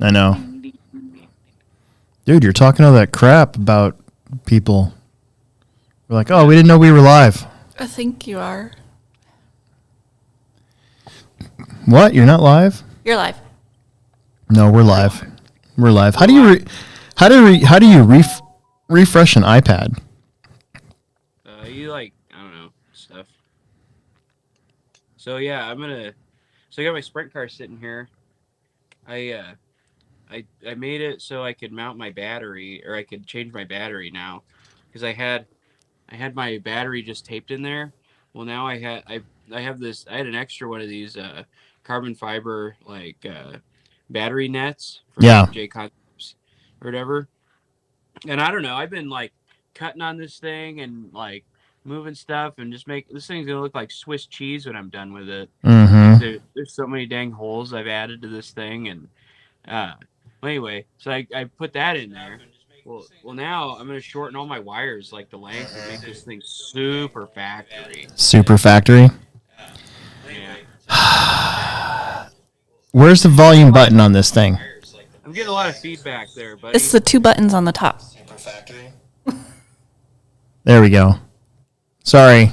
I know. Dude, you're talking all that crap about people. We're like, oh, we didn't know we were live. I think you are. What? You're not live? You're live. No, we're live. We're live. How do you refresh an iPad? I don't know, stuff. So yeah, So I got my sprint car sitting here. I made it so I could mount my battery, or I could change my battery now, because I had my battery just taped in there. Well, now I had an extra one of these carbon fiber battery nets from J Concepts or whatever. And I don't know, I've been cutting on this thing and moving stuff and just this thing's gonna look like Swiss cheese when I'm done with it. Mm-hmm. There's so many dang holes I've added to this thing, and anyway, so I put that in there. Well, now I'm gonna shorten all my wires, the length, and make this thing super factory. Super factory. Yeah. Where's the volume button on this thing? I'm getting a lot of feedback there, buddy. It's the two buttons on the top. Super factory. There we go. Sorry.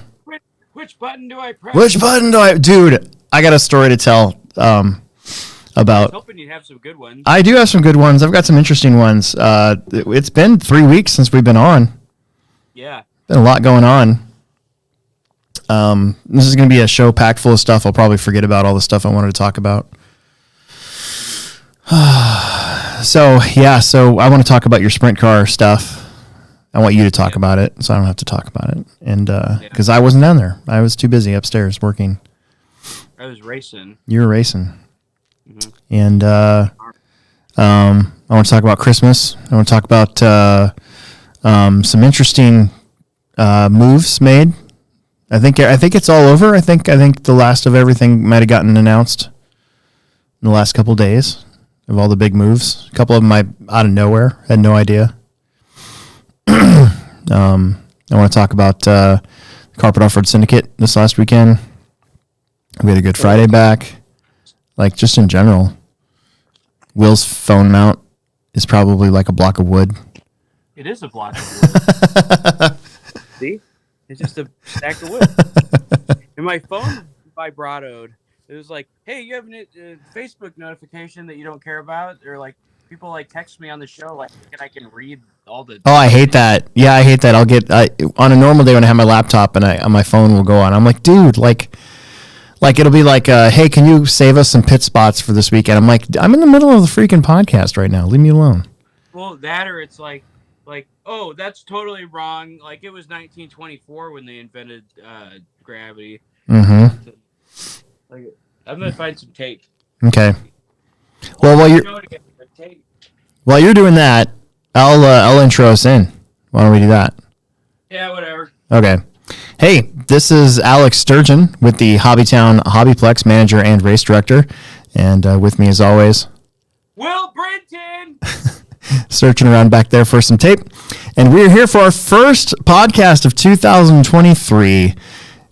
Which button do I press? Dude, I got a story to tell about. I was hoping you'd have some good ones. I do have some good ones. I've got some interesting ones. It's been 3 weeks since we've been on. Yeah. Been a lot going on. This is going to be a show packed full of stuff. I'll probably forget about all the stuff I wanted to talk about. So I want to talk about your sprint car stuff. I want you to talk about it, so I don't have to talk about it. And because I wasn't down there, I was too busy upstairs working. I was racing. You were racing. Mm-hmm. And I want to talk about Christmas. I want to talk about some interesting moves made. I think it's all over. I think the last of everything might have gotten announced in the last couple of days of all the big moves. A couple of them out of nowhere. Had no idea. I want to talk about Carpet Off-Road Syndicate this last weekend. We had a good Friday back. Just in general. Will's phone mount is probably like a block of wood. It is a block of wood. See? It's just a stack of wood. And my phone vibratoed. It was like, hey, you have a Facebook notification that you don't care about? Or people text me on the show and I can read all the... Oh, I hate that. Yeah, I hate that. I'll get... on a normal day when I have my laptop and my phone will go on, I'm like, dude, it'll be hey, can you save us some pit spots for this weekend? I'm like, I'm in the middle of the freaking podcast right now. Leave me alone. Well, that or it's oh, that's totally wrong. It was 1924 when they invented gravity. Mm-hmm. I'm going to find some tape. Okay. Well, while you're doing that, I'll intro us in. Why don't we do that? Yeah, whatever. Okay. Hey, this is Alex Sturgeon with the Hobbytown Hobbyplex manager and race director. And with me as always, Will Brenton! Searching around back there for some tape. And we're here for our first podcast of 2023.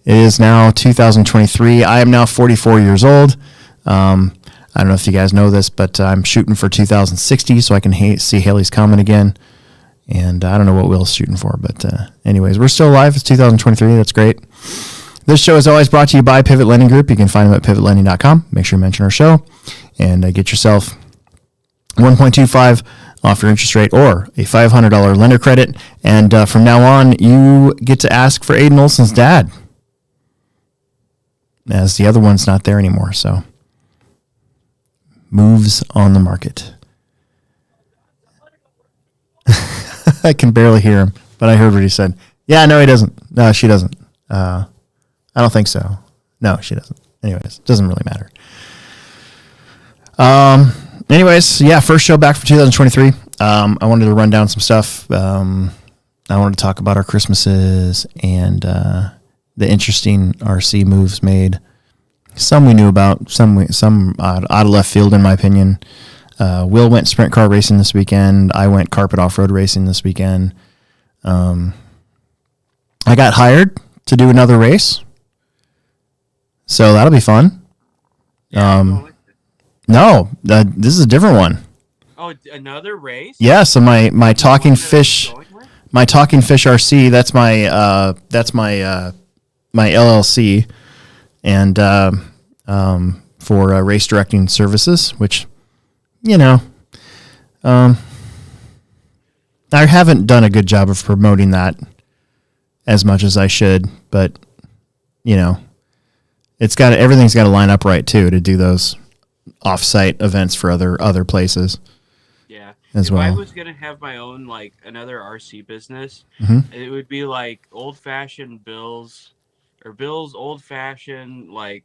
It is now 2023. I am now 44 years old. I don't know if you guys know this, but I'm shooting for 2060 so I can see Haley's Comet again. And I don't know what Will's shooting for, but anyways, we're still alive. It's 2023. That's great. This show is always brought to you by Pivot Lending Group. You can find them at pivotlending.com. Make sure you mention our show and get yourself 1.25 off your interest rate or a $500 lender credit. And from now on, you get to ask for Aiden Olson's dad, as the other one's not there anymore. So moves on the market. I can barely hear him, but I heard what he said. Yeah, no, he doesn't. No, she doesn't. I don't think so. No, she doesn't. Anyways, doesn't really matter. Anyways, yeah, first show back for 2023. I wanted to run down some stuff. I wanted to talk about our Christmases and the interesting RC moves made. Some we knew about, some out of left field, in my opinion. Will went sprint car racing this weekend. I went carpet off-road racing this weekend. I got hired to do another race, so that'll be fun. No, this is a different one. Oh, another race? Yeah, so my talking One that I was fish going with? my talking fish RC, that's my LLC, and for race directing services, which um, I haven't done a good job of promoting that as much as I should, but everything's got to line up right too to do those off-site events for other places. Yeah. As if I well. was gonna have my own like another RC business, Mhm. it would be like old fashioned Bill's or Bill's old fashioned like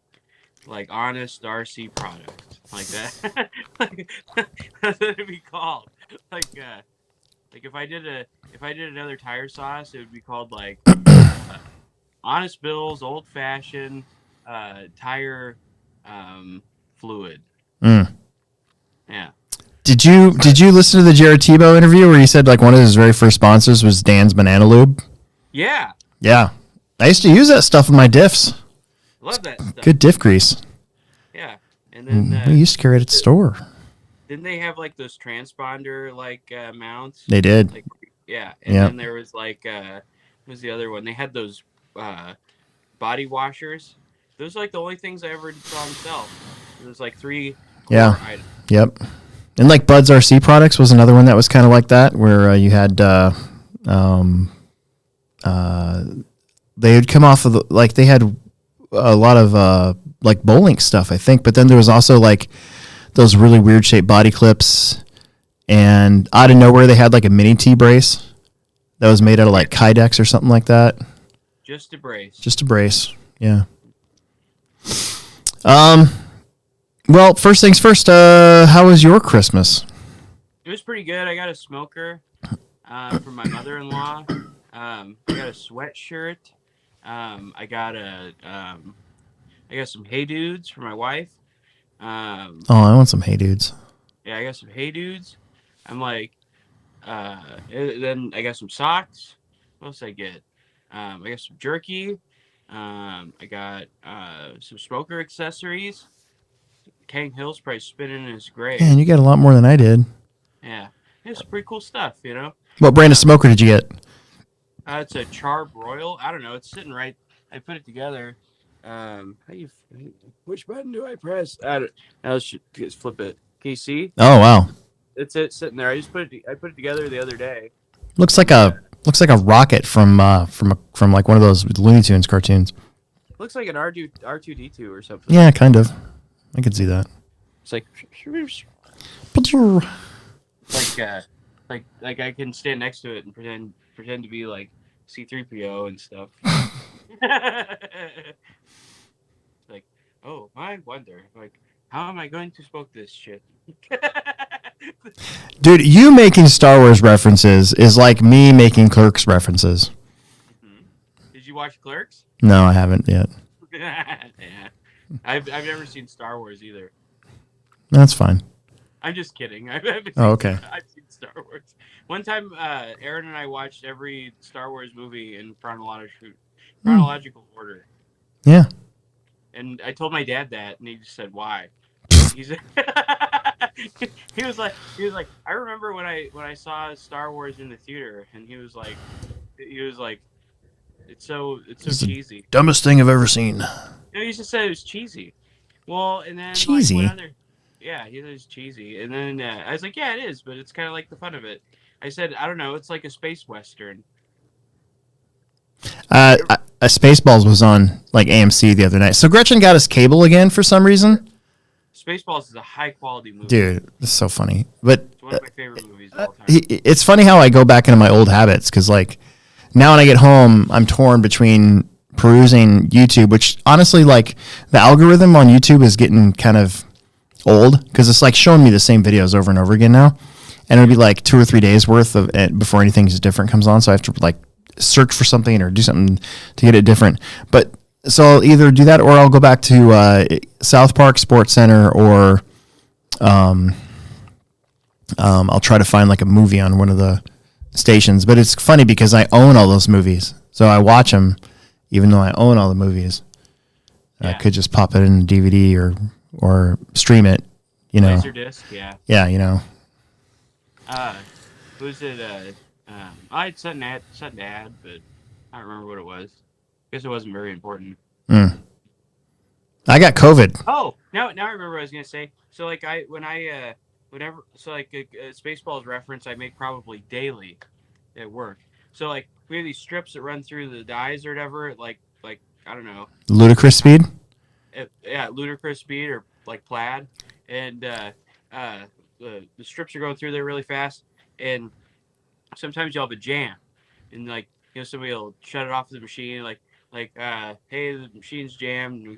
honest RC product. Like that. Like, that's what it'd be called. Like if I did another tire sauce, it would be called like Honest Bill's old fashioned tire fluid. Mm. Yeah. Did you listen to the Jared Tebow interview where he said like one of his very first sponsors was Dan's Banana Lube? Yeah. Yeah, I used to use that stuff in my diffs. Love that stuff. Good diff grease. Yeah. And then We used to carry it at the store. didn't they have like those transponder like mounts? They did. Like yeah. And Yeah. then there was like what was the other one? They had those body washers. Those are like the only things I ever saw them sell. There's like 3 core Yeah. items. Yep. And like Bud's RC Products was another one that was kind of like that, where you had they would come off of they had a lot of like bowling stuff, I think, but then there was also like those really weird shaped body clips, and out of nowhere they had like a mini T brace that was made out of like Kydex or something like that. Just a brace. Just a brace. Yeah. Well, first things first, how was your Christmas? It was pretty good. I got a smoker from my mother-in-law. I got a sweatshirt. I got some Hey Dudes for my wife. I want some Hey Dudes. Yeah, I got some Hey Dudes. I'm like, then I got some socks. What else did I get? I got some jerky. I got some smoker accessories. Kang Hill's probably spinning in his grave. Man, you got a lot more than I did. Yeah, it's pretty cool stuff, you know. What brand of smoker did you get? It's a Char Broil. I don't know. It's sitting right. I put it together. Which button do I press? I don't. Let's flip it. Can you see? Oh wow, It's it sitting there. I put it together the other day. looks like a rocket from like one of those Looney Tunes cartoons. Looks like an R2D2 or something. Yeah, kind of. I could see that. It's like like I can stand next to it and pretend to be like C-3PO and stuff. Like, oh, I wonder, like, how am I going to smoke this shit? Dude, you making Star Wars references is like me making Clerks references. Mm-hmm. Did you watch Clerks? No, I haven't yet. Yeah. I've never seen Star Wars either. That's fine. I'm just kidding. I've seen, Okay. I've seen Star Wars. One time, Aaron and I watched every Star Wars movie in chronological order. Yeah. And I told my dad that, and he just said, "Why?" He's he was like, I remember when I saw Star Wars in the theater, and he was like, it's so cheesy. Dumbest thing I've ever seen. No, he just said it was cheesy. Well, and then Cheesy? Like, what other? Yeah, he said it's cheesy, and then I was like, yeah, it is, but it's kind of like the fun of it. I said, I don't know, it's like a space western. Spaceballs was on like AMC the other night. So Gretchen got us cable again for some reason. Spaceballs is a high quality movie. Dude, it's so funny. But It's one of my favorite movies of all time. it's funny how I go back into my old habits, because like now when I get home, I'm torn between perusing YouTube, which honestly, like the algorithm on YouTube is getting kind of old, because it's like showing me the same videos over and over again now, and it'll be like 2 or 3 days worth of it before anything different comes on. So I have to like search for something or do something to get it different. But so I'll either do that or I'll go back to South Park Sports Center, or I'll try to find like a movie on one of the stations. But it's funny because I own all those movies, so I watch them even though I own all the movies. Yeah. I could just pop it in DVD or stream it, you know. Laserdisc, yeah. Yeah, you know. Who's it? I had something to add, but I don't remember what it was. Guess it wasn't very important. I got COVID. Oh, now I remember what I was gonna say. So like whenever Spaceballs reference I make probably daily at work. So like we have these strips that run through the dies or whatever, like I don't know, Ludicrous speed. yeah, ludicrous speed or like plaid, and the strips are going through there really fast, and sometimes you'll have a jam, and like somebody will shut it off the machine, hey, the machine's jammed, and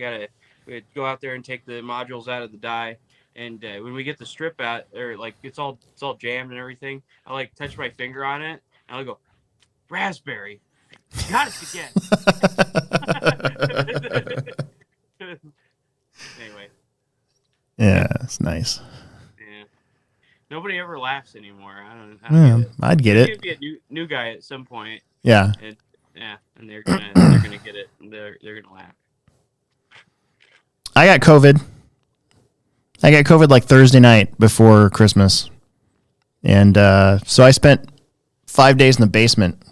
we go out there and take the modules out of the die. And when we get the strip out, or like it's all jammed and everything, I like touch my finger on it, and I'll go, raspberry, got it again. Anyway. Yeah, it's nice. Yeah. Nobody ever laughs anymore. I don't Yeah, get it. I'd get it. You'd be a new guy at some point. Yeah. And they're gonna get it. They're gonna laugh. I got COVID. Like Thursday night before Christmas. And so I spent 5 days in the basement,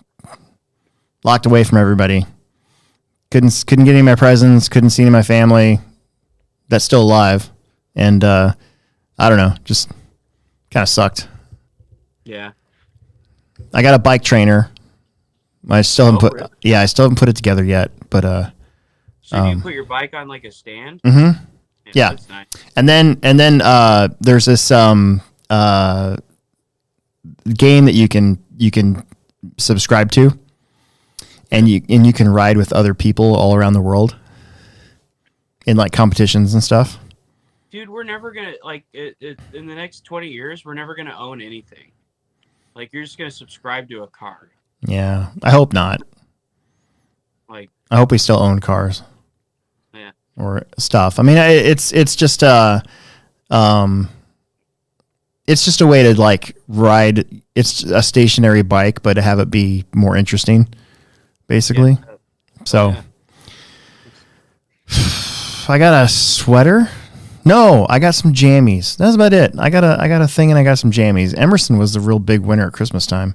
locked away from everybody. Couldn't get any of my presents, couldn't see any of my family that's still alive. And I don't know, just kind of sucked. Yeah. I got a bike trainer. I still haven't Really? I still haven't put it together yet, but So you put your bike on like a stand? Mm-hmm. Yeah. That's nice. And then there's this game that you can subscribe to, and you can ride with other people all around the world in like competitions and stuff. Dude, we're never gonna in the next 20 years. We're never gonna own anything. Like you're just gonna subscribe to a car. Yeah, I hope not. Like I hope we still own cars. Yeah. Or stuff. I mean, it's just it's just a way to like ride. It's a stationary bike, but to have it be more interesting, basically. Yeah. So, Yeah. I got a sweater. No, I got some jammies. That's about it. I got a thing, and I got some jammies. Emerson was the real big winner at Christmas time.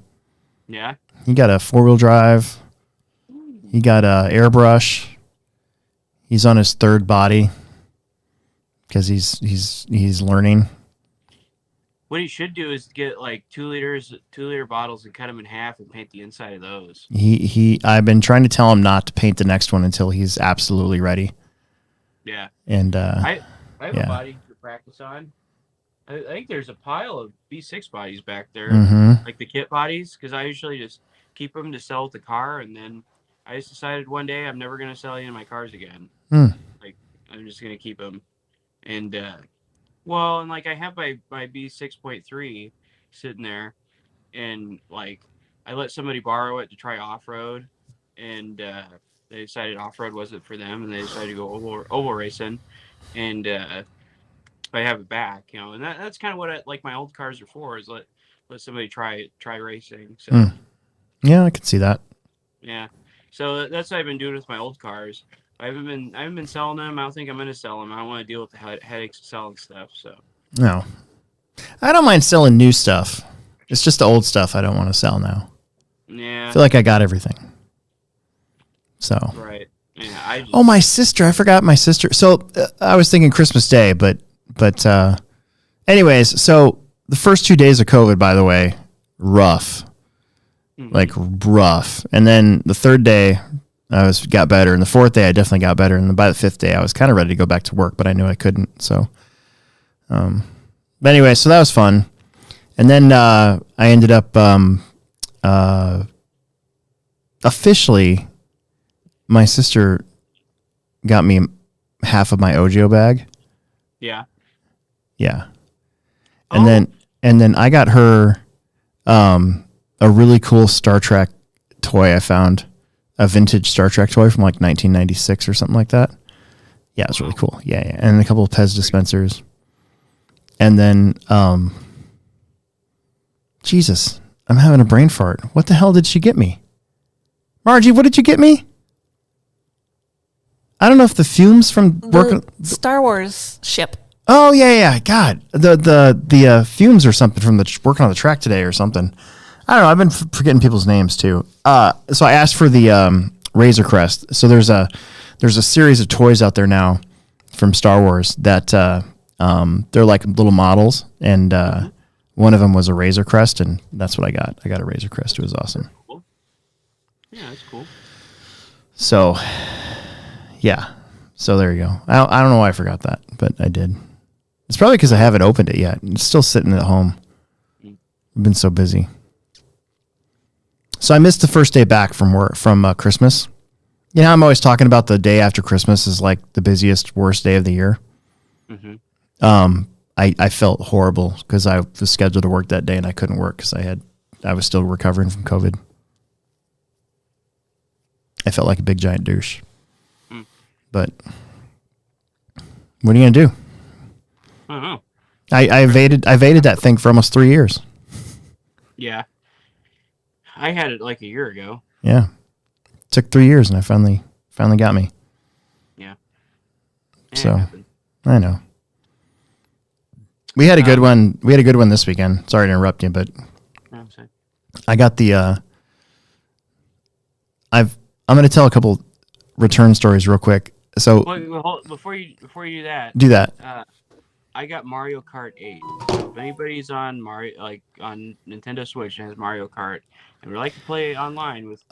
Yeah. He got a 4-wheel drive. He got a airbrush. He's on his third body because he's learning. What he should do is get like 2-liter bottles and cut them in half and paint the inside of those. I've been trying to tell him not to paint the next one until he's absolutely ready. Yeah. And I have yeah. a body to practice on. I think there's a pile of B6 bodies back there, like the kit bodies, because I usually just keep them to sell at the car, and then I just decided one day I'm never going to sell any of my cars again. Like I'm just going to keep them. And well, and like I have my B6.3 sitting there, and like I let somebody borrow it to try off-road, and they decided off-road wasn't for them, and they decided to go oval racing, and I have it back, and that's kind of what like my old cars are for, is let somebody try racing. So yeah, I can see that. yeah, so that's what I've been doing with my old cars. I haven't been selling them. I don't think I'm going to sell them. I don't want to deal with the headaches of selling stuff. So No, I don't mind selling new stuff. It's just the old stuff I don't want to sell now. yeah, I feel like I got everything. So right. Yeah, oh, my sister! I forgot my sister. So I was thinking Christmas Day, but anyways, so the first 2 days of COVID, by the way, rough, like rough, and then the third day I got better, and the fourth day I definitely got better, and by the fifth day I was kind of ready to go back to work, but I knew I couldn't. So, but anyway, so that was fun, and then I ended up officially. My sister got me half of my Ojo bag. Yeah. Yeah. And then I got her a really cool Star Trek toy I found, a vintage Star Trek toy from like 1996 or something like that. Yeah, it was really cool. Yeah, yeah. And a couple of Pez dispensers. And then Jesus, I'm having a brain fart. What the hell did she get me? Margie, what did you get me? I don't know if the fumes from working... The Star Wars ship. Oh yeah. God, the fumes or something from working on the track today or something. I don't know. I've been forgetting people's names too. So I asked for the Razor Crest. So there's a series of toys out there now from Star Wars that they're like little models, and one of them was a Razor Crest, and that's what I got. I got a Razor Crest. It was awesome. Cool. Yeah, that's cool. So, yeah. So there you go. I don't know why I forgot that, but I did. It's probably because I haven't opened it yet. It's still sitting at home. I've been so busy. So I missed the first day back from Christmas. You know, I'm always talking about the day after Christmas is like the busiest, worst day of the year. Mm-hmm. I felt horrible because I was scheduled to work that day and I couldn't work because I was still recovering from COVID. I felt like a big giant douche. But what are you gonna do? I don't know. I evaded that thing for almost 3 years. Yeah. I had it like a year ago. Yeah. Took 3 years and I finally got me. Yeah. So I know. We had a good one. We had a good one this weekend. Sorry to interrupt you, but I got the I'm going to tell a couple return stories real quick. So before you do that, I got Mario Kart 8. If anybody's on on Nintendo Switch and has Mario Kart and would like to play online with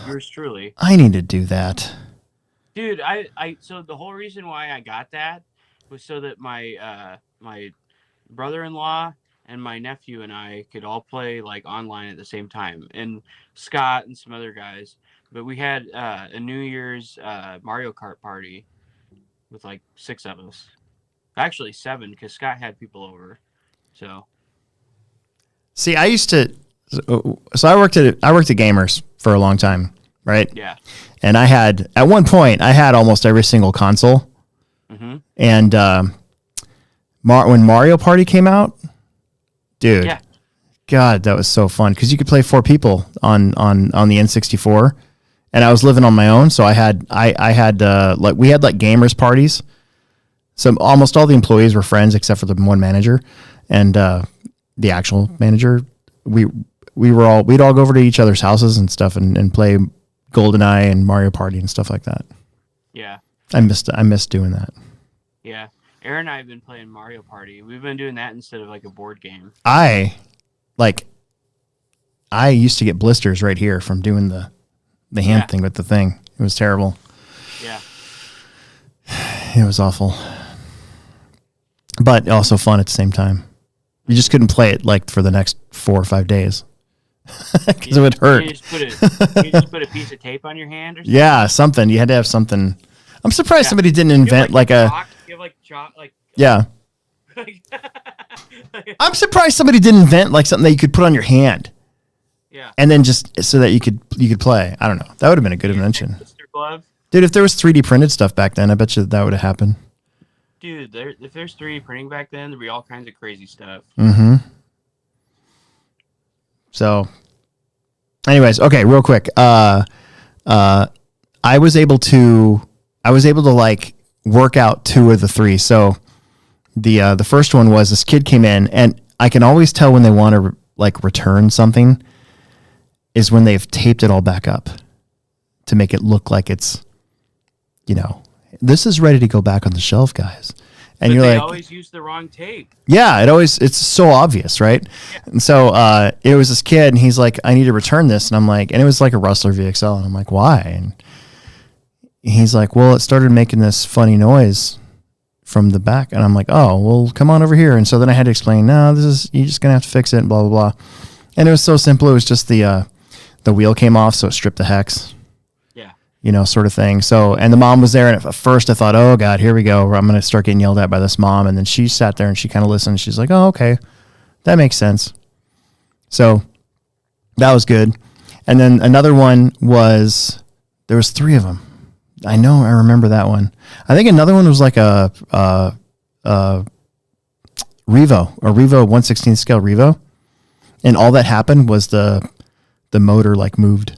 yours truly, I need to do that. Dude, so the whole reason why I got that was so that my my brother-in-law and my nephew and I could all play like online at the same time, and Scott and some other guys. But we had a New Year's Mario Kart party with like 6 of us. Actually 7, because Scott had people over. So, see, I used to. So I worked at Gamers for a long time, right? Yeah. And at one point I had almost every single console. Mm-hmm. And when Mario Party came out, dude, yeah. God, that was so fun because you could play 4 people on the N64. And I was living on my own, so I had we had like gamers parties. So almost all the employees were friends except for the one manager, and the actual manager. We'd all go over to each other's houses and stuff and play GoldenEye and Mario Party and stuff like that. Yeah, I missed doing that. Yeah, Aaron and I have been playing Mario Party. We've been doing that instead of like a board game. I used to get blisters right here from doing the hand thing with the thing. It was terrible. Yeah. It was awful. But also fun at the same time. You just couldn't play it like for the next 4 or 5 days. Because it would hurt. You just put a piece of tape on your hand or something? Yeah, something. You had to have something. I'm surprised somebody didn't invent like a... You have like chalk, like... Yeah. I'm surprised somebody didn't invent like something that you could put on your hand. Yeah. And then just so that you could play. I don't know. That would have been a good invention. Glove? Dude, if there was 3D printed stuff back then, I bet you that would have happened. Dude, if there's 3D printing back then, there'd be all kinds of crazy stuff. Mm-hmm. So, anyways, okay, real quick. I was able to like work out 2 of the 3. So the first one was this kid came in, and I can always tell when they want to like return something is when they've taped it all back up to make it look like it's, this is ready to go back on the shelf, guys. And they always use the wrong tape. Yeah, it's so obvious, right? Yeah. And so it was this kid, and he's like, I need to return this. And I'm like, and it was like a Rustler VXL. And I'm like, why? And he's like, well, it started making this funny noise from the back. And I'm like, oh, well, come on over here. And so then I had to explain, no, you're just going to have to fix it, and blah, blah, blah. And it was so simple. It was just the wheel came off, so it stripped the hex. Yeah. Sort of thing. So, and the mom was there, and at first I thought, oh God, here we go. I'm going to start getting yelled at by this mom. And then she sat there and she kind of listened. She's like, oh, okay, that makes sense. So that was good. And then another one was, there was 3 of them. I remember that one. I think another one was like a Revo 1/16 scale Revo. And all that happened was the motor like moved.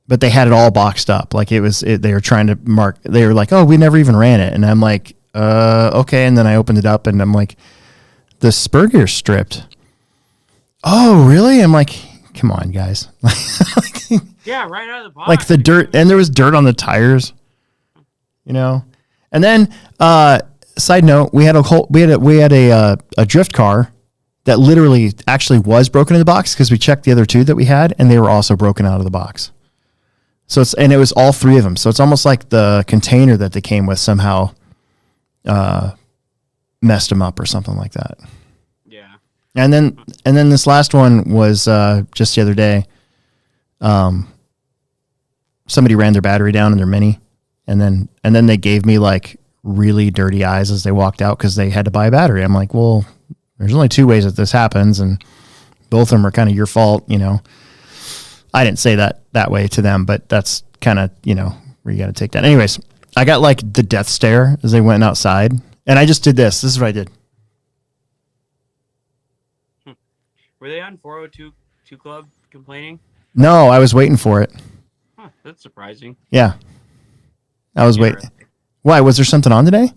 But they had it all boxed up. Like they were trying to mark, they were like, oh, we never even ran it. And I'm like, okay. And then I opened it up and I'm like, the spur gear's stripped. Oh, really? I'm like, come on, guys. Yeah, right out of the box. Like the dirt, and there was dirt on the tires, you know? And then, side note, we had a drift car that literally actually was broken in the box because we checked the other two that we had and they were also broken out of the box. So it was all three of them. So it's almost like the container that they came with somehow messed them up or something like that. Yeah. And then this last one was just the other day. Somebody ran their battery down in their Mini, and then they gave me like really dirty eyes as they walked out because they had to buy a battery. I'm like, well, there's only two ways that this happens, and both of them are kind of your fault, you know. I didn't say that way to them, but that's kind of, you know, where you got to take that. Anyways, I got like the death stare as they went outside, and I just did this. This is what I did. Were they on 402 Club complaining? No, I was waiting for it. Huh, that's surprising. Yeah. I was waiting. Interesting. Why? Was there something on today?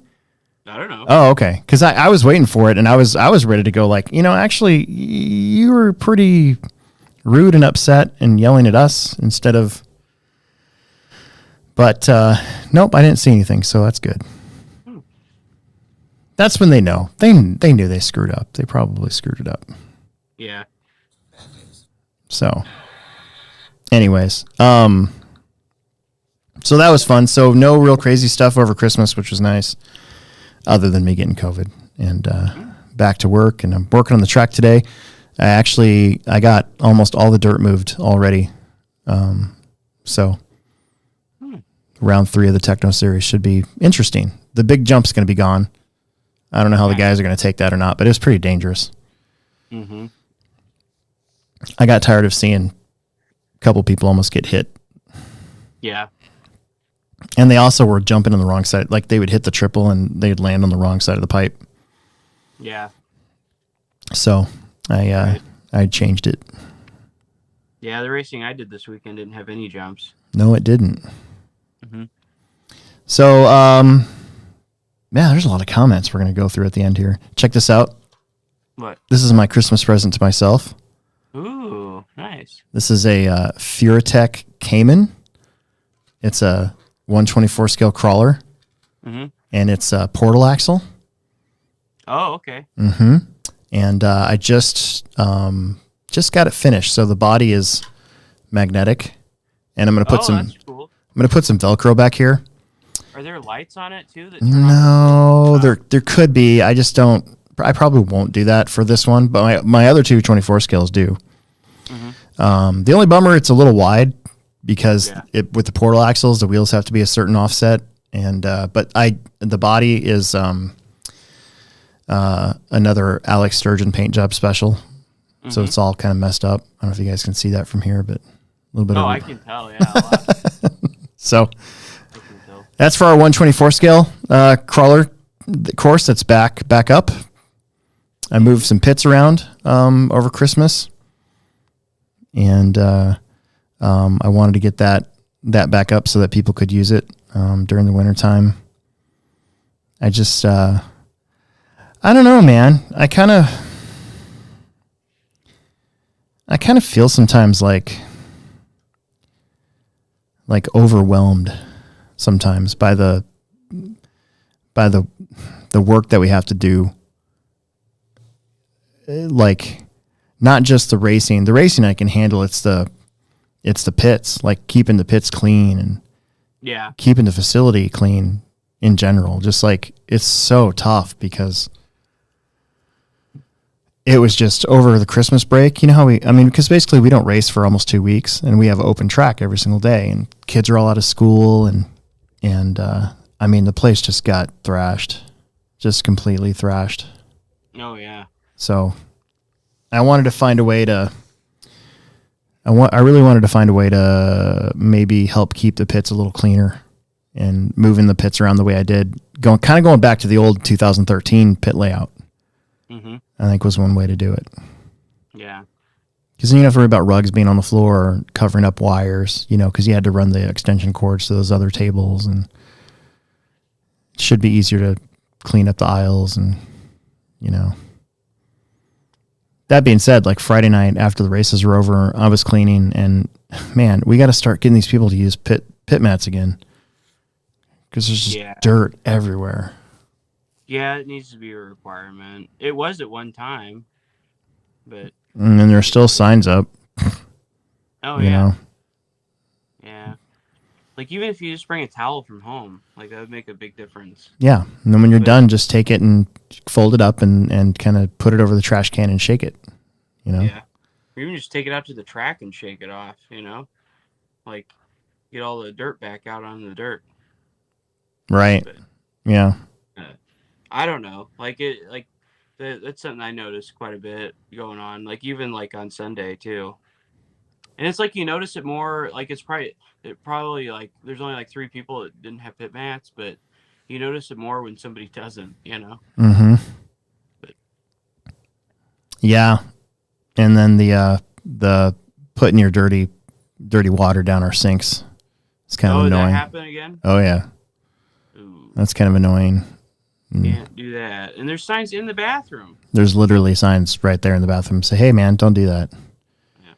I don't know. Oh, okay. Because I was waiting for it, and I was ready to go. Like, you know, actually, you were pretty rude and upset and yelling at us instead of. But nope, I didn't see anything, so that's good. That's when they know. They knew they screwed up. They probably screwed it up. Yeah. So, anyways, so that was fun. So no real crazy stuff over Christmas, which was nice, other than me getting COVID and back to work. And I'm working on the track today. I got almost all the dirt moved already. So round 3 of the Techno Series should be interesting. The big jump's going to be gone. I don't know how the guys are going to take that or not, but it was pretty dangerous. Mm-hmm. I got tired of seeing a couple people almost get hit. Yeah. And they also were jumping on the wrong side. Like they would hit the triple and they'd land on the wrong side of the pipe. Yeah. So I changed it. Yeah, the racing I did this weekend didn't have any jumps. No, it didn't. Mm-hmm. So, yeah, there's a lot of comments we're going to go through at the end here. Check this out. What? This is my Christmas present to myself. Ooh, nice. This is a Furatech Cayman. It's a 124 scale crawler. Mm-hmm. And it's a portal axle. Oh, okay. Mm-hmm. And I just got it finished. So the body is magnetic. And I'm going to put that's cool. I'm going to put some Velcro back here. Are there lights on it too? No, there could be. I probably won't do that for this one, but my other two 24 scales do. Mm-hmm. The only bummer, it's a little wide because with the portal axles, the wheels have to be a certain offset. And but the body is another Alex Sturgeon paint job special, mm-hmm. So it's all kind of messed up. I don't know if you guys can see that from here, but a little bit. I can tell. Yeah. A lot. So. That's for our 124 scale crawler course that's back up. I moved some pits around over Christmas, and I wanted to get that back up so that people could use it during the wintertime. I just I don't know, man. I kind of feel sometimes like overwhelmed sometimes by the work that we have to do. Like not just the racing I can handle. It's the pits, like keeping the pits clean and keeping the facility clean in general. Just like it's so tough because it was just over the Christmas break. You know how because basically we don't race for almost 2 weeks and we have open track every single day and kids are all out of school and the place just got thrashed, just completely thrashed. Oh yeah. So I wanted to find a way to, I really wanted to find a way to maybe help keep the pits a little cleaner and moving the pits around the way I did, going back to the old 2013 pit layout. Mm-hmm. I think was one way to do it. Yeah. Because then you don't have to worry about rugs being on the floor or covering up wires, because you had to run the extension cords to those other tables, and it should be easier to clean up the aisles and, you know. That being said, like Friday night after the races were over, I was cleaning, and man, we got to start getting these people to use pit mats again, because there's just dirt everywhere. Yeah, it needs to be a requirement. It was at one time, but and then there's still signs up. Oh you know? Yeah. Like even if you just bring a towel from home, like that would make a big difference. Yeah, and then when you're done, just take it and fold it up and kind of put it over the trash can and shake it. You know. Yeah. Or even just take it out to the track and shake it off. You know, like get all the dirt back out on the dirt. Right. But, yeah. I don't know. Like that's something I noticed quite a bit going on. Like even like on Sunday too. And it's like you notice it more. Like it probably like there's only like 3 people that didn't have pit mats, but you notice it more when somebody doesn't. You know. Mm-hmm. But, yeah, and then the putting your dirty water down our sinks. It's kind of annoying. Did that happen again? Oh yeah. Ooh. That's kind of annoying. Can't do that. And there's signs in the bathroom. There's literally signs right there in the bathroom. Say, hey man, don't do that. Yeah.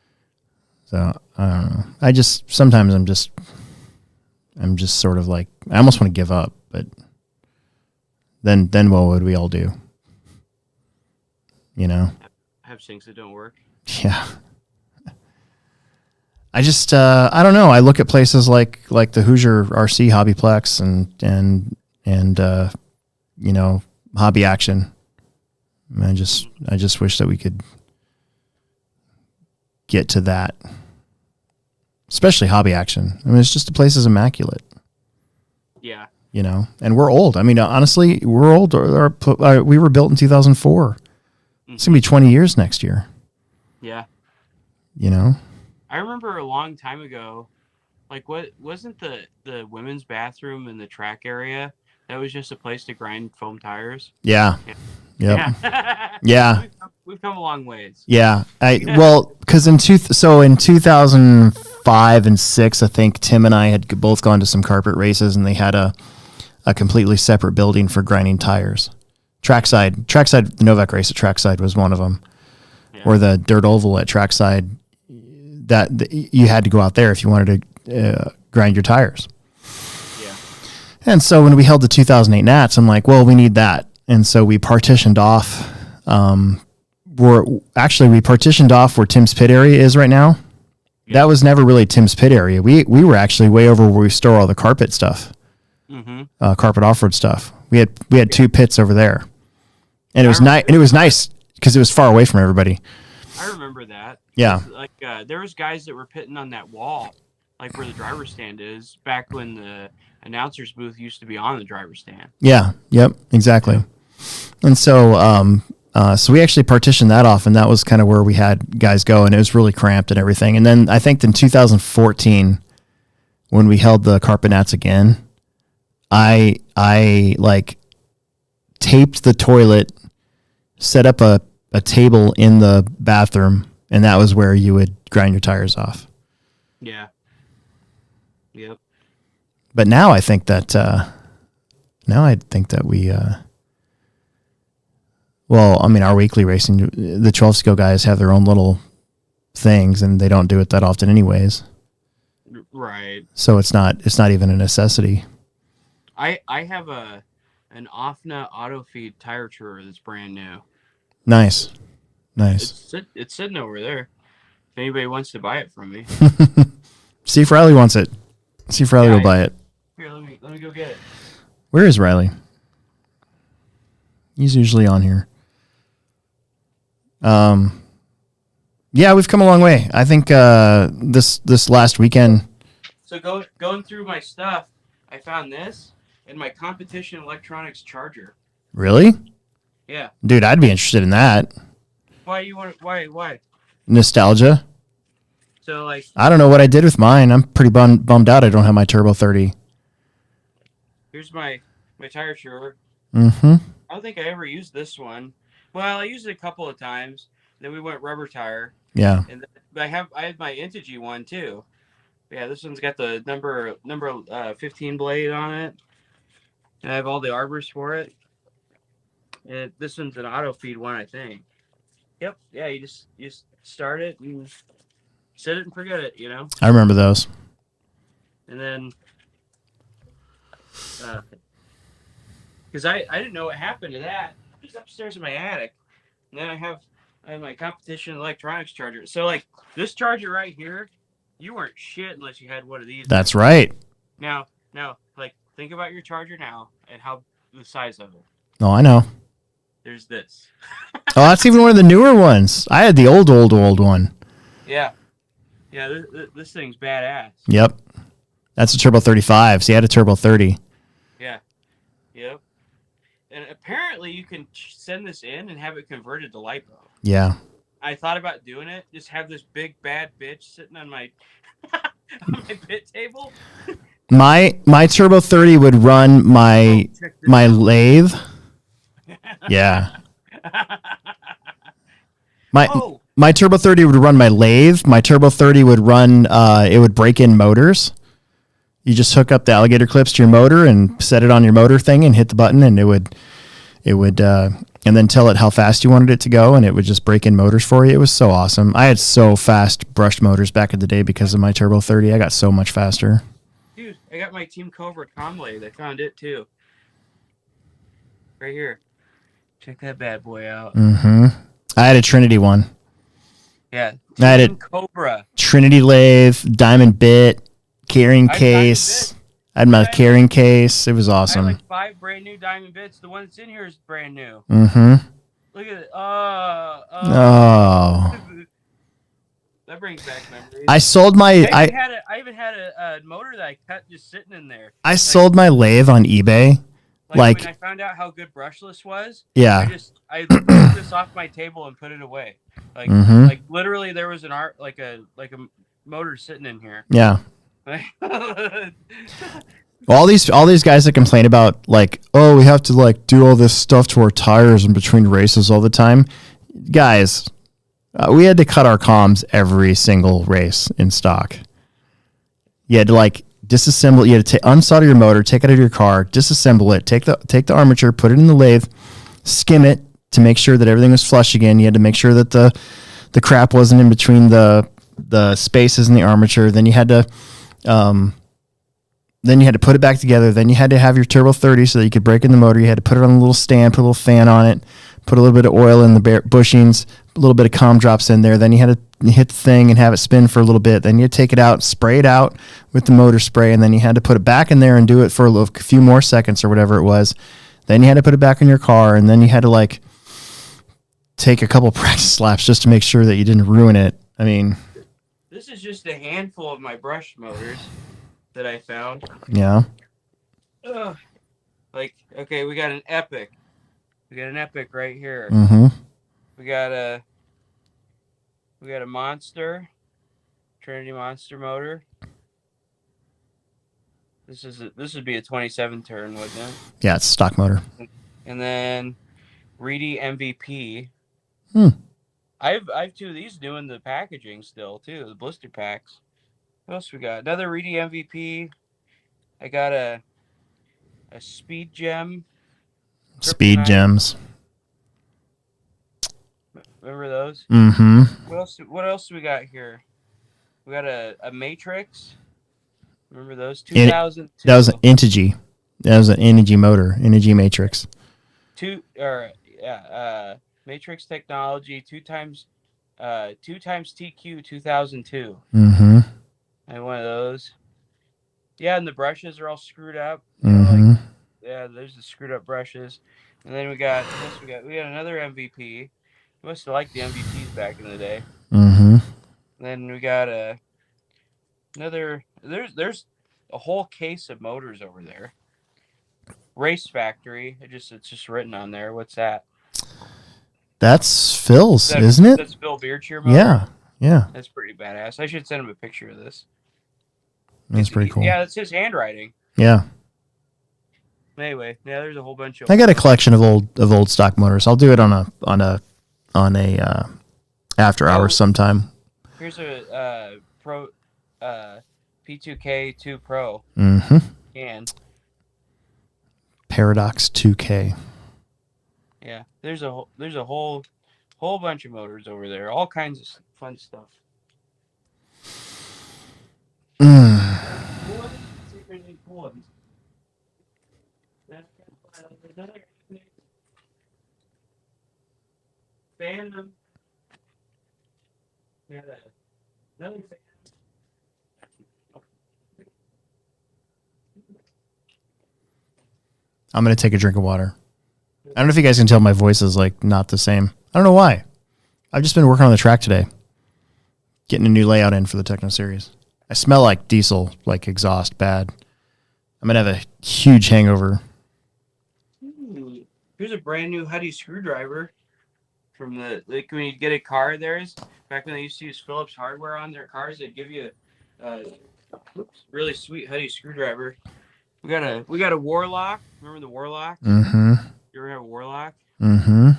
So I don't know. Sometimes I'm just sort of like, I almost want to give up, but then what would we all do? You know? Have sinks that don't work. Yeah. I just I don't know. I look at places like the Hoosier RC Hobbyplex and you know, Hobby Action. I just wish that we could get to that. Especially Hobby Action. I mean, it's just the place is immaculate. Yeah. You know, and we're old. I mean, honestly, we're old. We were built in 2004. It's going to be 20 years next year. Yeah. You know? I remember a long time ago, like what wasn't the women's bathroom in the track area? That was just a place to grind foam tires. Yeah. Yep. Yeah. Yeah. We've come a long ways. Yeah. Because in 2005 and 6, I think Tim and I had both gone to some carpet races, and they had a completely separate building for grinding tires. Trackside, the Novak race at Trackside was one of them, or the dirt oval at Trackside. That you had to go out there if you wanted to grind your tires. And so when we held the 2008 Nats, I'm like, well, we need that. And so we partitioned off. We partitioned off where Tim's pit area is right now. Yeah. That was never really Tim's pit area. We were actually way over where we store all the carpet stuff, carpet off-road stuff. We had 2 pits over there, and it was nice. And it was nice because it was far away from everybody. I remember that. Yeah. Like there was guys that were pitting on that wall, like where the driver's stand is, back when the announcer's booth used to be on the driver's stand. Yeah. Yep. Exactly. And so, so we actually partitioned that off, and that was kind of where we had guys go, and it was really cramped and everything. And then I think in 2014, when we held the carpet nats again, I like taped the toilet, set up a table in the bathroom, and that was where you would grind your tires off. Yeah. Yep. But now I think that we well, I mean, our weekly racing, the 12 skill guys have their own little things, and they don't do it that often anyways. Right. So it's not even a necessity. I have an OFNA auto feed tire truer that's brand new. Nice. It's sitting over there. If anybody wants to buy it from me. See if Riley wants it. See if Riley will buy it. Here, let me go get it. Where is Riley? He's usually on here. Yeah, we've come a long way. I think this last weekend. So going through my stuff, I found this and my competition electronics charger. Really? Yeah. Dude, I'd be interested in that. Why? Nostalgia. So like, I don't know what I did with mine. I'm pretty bummed out I don't have my Turbo 30. Here's my tire truer. Mm-hmm. I don't think I ever used this one. Well, I used it a couple of times. Then we went rubber tire. Yeah. And I had my Integy one too. Yeah, this one's got the number 15 blade on it. And I have all the arbors for it. And this one's an auto feed one, I think. Yep. Yeah, you just start it and set it and forget it, you know? I remember those. And then, because I didn't know what happened to that. It was upstairs in my attic. And then I have my competition electronics charger. So, like, this charger right here, you weren't shit unless you had one of these. That's right. Now, like, think about your charger now and how the size of it. Oh, I know. There's this. Oh, that's even one of the newer ones. I had the old one. Yeah. Yeah, this thing's badass. Yep. That's a Turbo 35. So you had a Turbo 30. Yeah. Yep. And apparently you can send this in and have it converted to LiPo. Yeah. I thought about doing it. Just have this big bad bitch sitting on my on my bit table. My Turbo 30 would run my lathe. Yeah. My Turbo 30 would run my lathe. My Turbo 30 would run it would break in motors. You just hook up the alligator clips to your motor and set it on your motor thing and hit the button, and it would and then tell it how fast you wanted it to go, and it would just break in motors for you. It was so awesome. I had so fast brushed motors back in the day because of my Turbo 30. I got so much faster. Dude, I got my Team Cobra comm lathe. I found it too. Right here. Check that bad boy out. Mm-hmm. I had a Trinity one. Yeah. I had a Cobra. Trinity lathe, diamond bit, carrying case. I had my carrying case. It was awesome. I had like 5 brand new diamond bits. The one that's in here is brand new. Mm-hmm. Look at it. Oh. That brings back memories. I sold my. I even had a motor that I cut just sitting in there. I sold my lathe on eBay. Like when I found out how good brushless was. Yeah. I took this off my table and put it away. Like like literally there was a motor sitting in here. Yeah. all these guys that complain about like, oh, we have to like do all this stuff to our tires in between races all the time. Guys, we had to cut our comms every single race in stock. You had to like disassemble. You had to unsolder your motor, take it out of your car, disassemble it, take the armature, put it in the lathe, skim it to make sure that everything was flush again. You had to make sure that the crap wasn't in between the spaces in the armature. Then you had to put it back together. Then you had to have your Turbo 30 so that you could break in the motor. You had to put it on a little stand, put a little fan on it, put a little bit of oil in the bushings, a little bit of comm drops in there. Then you had to hit the thing and have it spin for a little bit. Then you had to take it out, spray it out with the motor spray, and then you had to put it back in there and do it for a few more seconds or whatever it was. Then you had to put it back in your car, and then you had to like take a couple practice laps just to make sure that you didn't ruin it. I mean, this is just a handful of my brush motors that I found. Yeah. Like, okay, we got an Epic. We got an Epic right here. Mm-hmm. We got a Monster, Trinity Monster motor. This would be a 27 turn, wouldn't it? Yeah, it's a stock motor. And then Reedy MVP. I have 2 of these doing the packaging still too, the blister packs. What else we got? Another Reedy MVP. I got a Speed Gem. Speed Gems. Remember those? Mm-hmm. What else do we got here? We got a Matrix. Remember those? 2002. That was an Integy. That was an Integy motor. Integy Matrix. Matrix technology. 2 times TQ 2002. Mm-hmm. I had one of those. Yeah, and the brushes are all screwed up. Mm-hmm. There's the screwed up brushes. And then we got another MVP. You must have liked the MVPs back in the day. Mm-hmm. And then we got another. There's a whole case of motors over there. Race Factory. It's just written on there. What's that? That's Phil's, isn't it? That's Phil Beardcheer motor. Yeah. Yeah. That's pretty badass. I should send him a picture of this. That's pretty cool. Yeah, it's his handwriting. Yeah. Anyway, yeah, there's a whole bunch of. I got a collection of old stock motors. I'll do it on a after hours sometime. Here's a Pro P2K 2 Pro. Mm-hmm. And Paradox 2K. Yeah. There's a whole bunch of motors over there. All kinds of fun stuff. What? Secretly cool. Phantom. Yeah, another Phantom. I'm going to take a drink of water. I don't know if you guys can tell my voice is like not the same. I don't know why. I've just been working on the track today. Getting a new layout in for the Techno Series. I smell like diesel, like exhaust, bad. I'm going to have a huge hangover. Here's a brand new Huddy screwdriver from like when you get a car. Back when they used to use Phillips hardware on their cars, they'd give you a really sweet Huddy screwdriver. We got a Warlock. Remember the Warlock? Mm-hmm. You ever have a Warlock? Mm-hmm.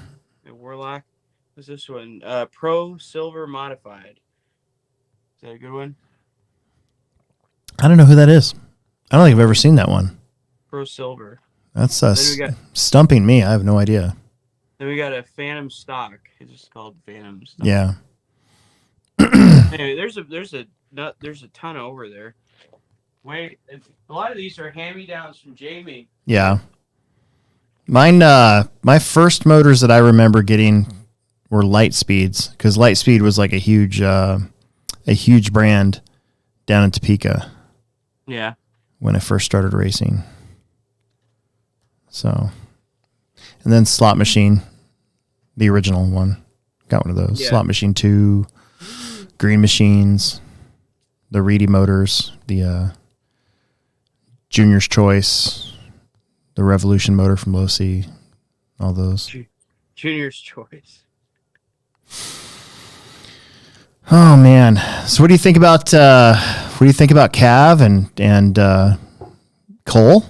A Warlock. What's this one? Pro Silver Modified. Is that a good one? I don't know who that is. I don't think I've ever seen that one. Pro Silver. That's stumping me. I have no idea. Then we got a Phantom Stock. It's just called Phantom Stock. Yeah. Anyway, there's a ton over there. Wait, a lot of these are hand-me-downs from Jamie. Yeah. Mine, my first motors that I remember getting were Lightspeeds, because Lightspeed was like a huge brand down in Topeka. Yeah. When I first started racing. So, and then Slot Machine, the original one, got one of those. Yeah. Slot Machine 2, Green Machines, the Reedy motors, the Junior's Choice, the Revolution motor from Low C, all those. Junior's Choice. Oh man! So what do you think about Cav and Cole?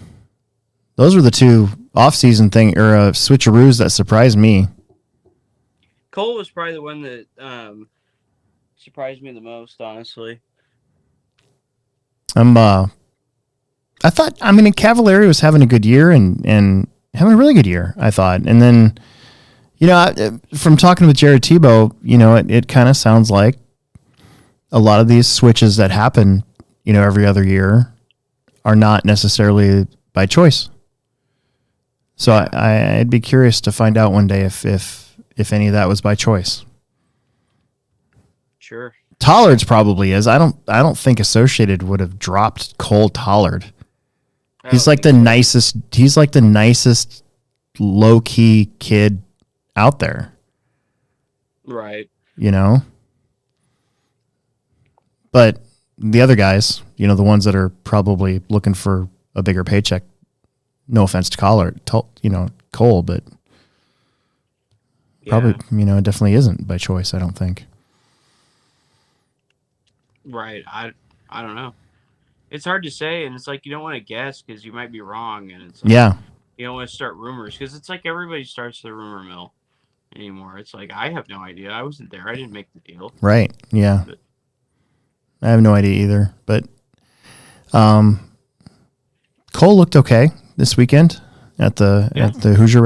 Those were the two off-season switcheroos that surprised me. Cole was probably the one that surprised me the most, honestly. Cavallari was having a good year and having a really good year, I thought. And then, from talking with Jared Tebow, it kind of sounds like a lot of these switches that happen, every other year are not necessarily by choice. So I'd be curious to find out one day if any of that was by choice. Sure. Tollard's probably is. I don't think Associated would have dropped Cole Tollard. He's like the nicest low key kid out there. Right. But the other guys, the ones that are probably looking for a bigger paycheck, no offense to Cole, but probably, it definitely isn't by choice, I don't think. Right. I don't know. It's hard to say, and it's like you don't want to guess because you might be wrong, and it's like, you don't want to start rumors because it's like everybody starts the rumor mill anymore. It's like I have no idea. I wasn't there. I didn't make the deal. Right. Yeah. But I have no idea either. But Cole looked okay this weekend at the Hoosier